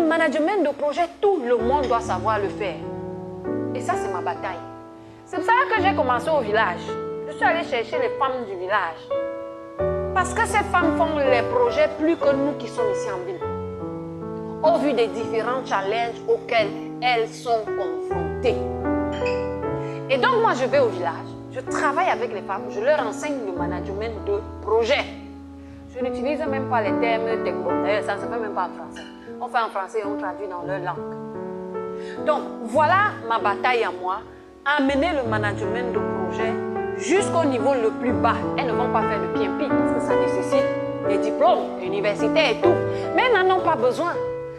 le management de projet, tout le monde doit savoir le faire. Et ça, c'est ma bataille. C'est pour ça que j'ai commencé au village. Je suis allée chercher les femmes du village. Parce que ces femmes font les projets plus que nous qui sommes ici en ville. Au vu des différents challenges auxquels elles sont confrontées. Et donc, moi, je vais au village, je travaille avec les femmes, je leur enseigne le management de projet. Je n'utilise même pas les termes techniques, ça ne se fait même pas en français. On fait en français et on traduit dans leur langue. Donc, voilà ma bataille à moi, amener le management de projet jusqu'au niveau le plus bas. Elles ne vont pas faire le PMP parce que ça nécessite des diplômes universitaires et tout. Mais elles n'en ont pas besoin.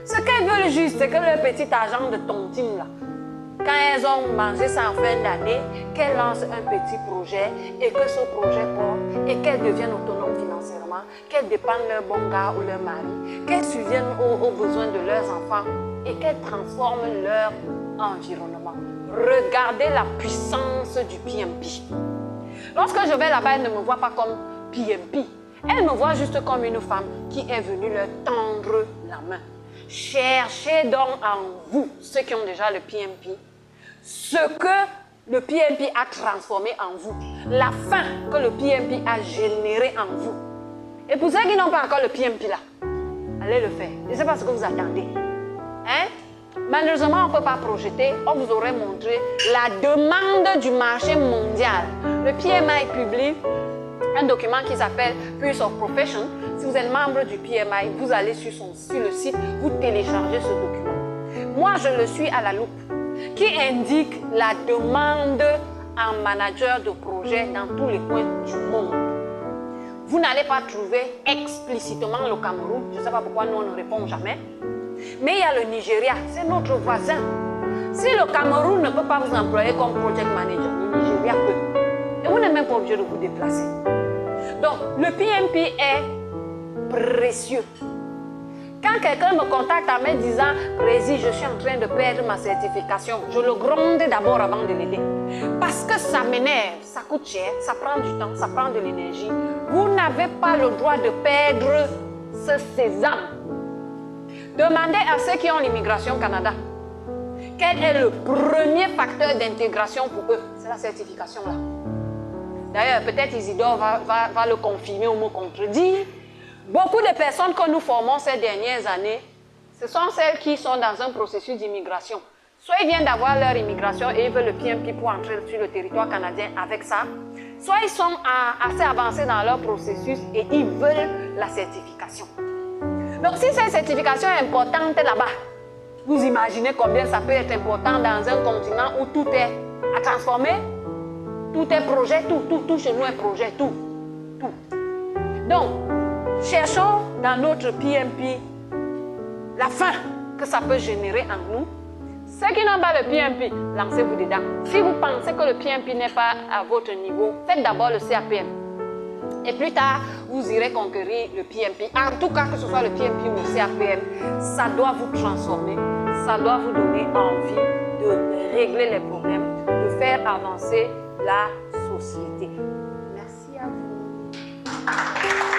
Ce qu'elles veulent juste, c'est que leur petit argent de tontine, là, quand elles ont mangé ça en fin d'année, qu'elles lancent un petit projet et que ce projet porte et qu'elles deviennent autonomes financièrement, qu'elles dépendent de leur bon gars ou leur mari, qu'elles subviennent aux besoins de leurs enfants et qu'elles transforment leur environnement. Regardez la puissance du PMP. Lorsque je vais là-bas, elles ne me voient pas comme PMP. Elles me voient juste comme une femme qui est venue leur tendre la main. Cherchez donc en vous, ceux qui ont déjà le PMP, ce que le PMP a transformé en vous, la fin que le PMP a généré en vous. Et pour ceux qui n'ont pas encore le PMP là, allez le faire. Je ne sais pas ce que vous attendez. Hein? Malheureusement, on ne peut pas projeter. On vous aurait montré la demande du marché mondial. Le PMI publie un document qui s'appelle Pulse of Profession. Si vous êtes membre du PMI, vous allez sur le site, vous téléchargez ce document. Moi, je le suis à la loupe, qui indique la demande en manager de projet dans tous les coins du monde. Vous n'allez pas trouver explicitement le Cameroun. Je ne sais pas pourquoi nous, on ne répond jamais. Mais il y a le Nigeria, c'est notre voisin. Si le Cameroun ne peut pas vous employer comme project manager, le Nigeria peut. Et vous n'êtes même pas obligé de vous déplacer. Donc, le PMP est précieux. Quand quelqu'un me contacte en me disant « Rési, je suis en train de perdre ma certification », je le gronde d'abord avant de l'aider. Parce que ça m'énerve, ça coûte cher, ça prend du temps, ça prend de l'énergie. Vous n'avez pas le droit de perdre ce sésame. Demandez à ceux qui ont l'immigration au Canada. Quel est le premier facteur d'intégration pour eux? C'est la certification là. D'ailleurs, peut-être Isidore va le confirmer ou me contredire. Beaucoup de personnes que nous formons ces dernières années, ce sont celles qui sont dans un processus d'immigration. Soit ils viennent d'avoir leur immigration et ils veulent le PMP pour entrer sur le territoire canadien avec ça, soit ils sont assez avancés dans leur processus et ils veulent la certification. Donc si cette certification est importante là-bas, vous imaginez combien ça peut être important dans un continent où tout est à transformer, tout est projet, tout chez nous est projet, tout. Donc, cherchons dans notre PMP la fin que ça peut générer en nous. Ceux qui n'ont pas le PMP, lancez-vous dedans. Si vous pensez que le PMP n'est pas à votre niveau, faites d'abord le CAPM. Et plus tard, vous irez conquérir le PMP. En tout cas, que ce soit le PMP ou le CAPM, ça doit vous transformer, ça doit vous donner envie de régler les problèmes, de faire avancer la société. Merci à vous.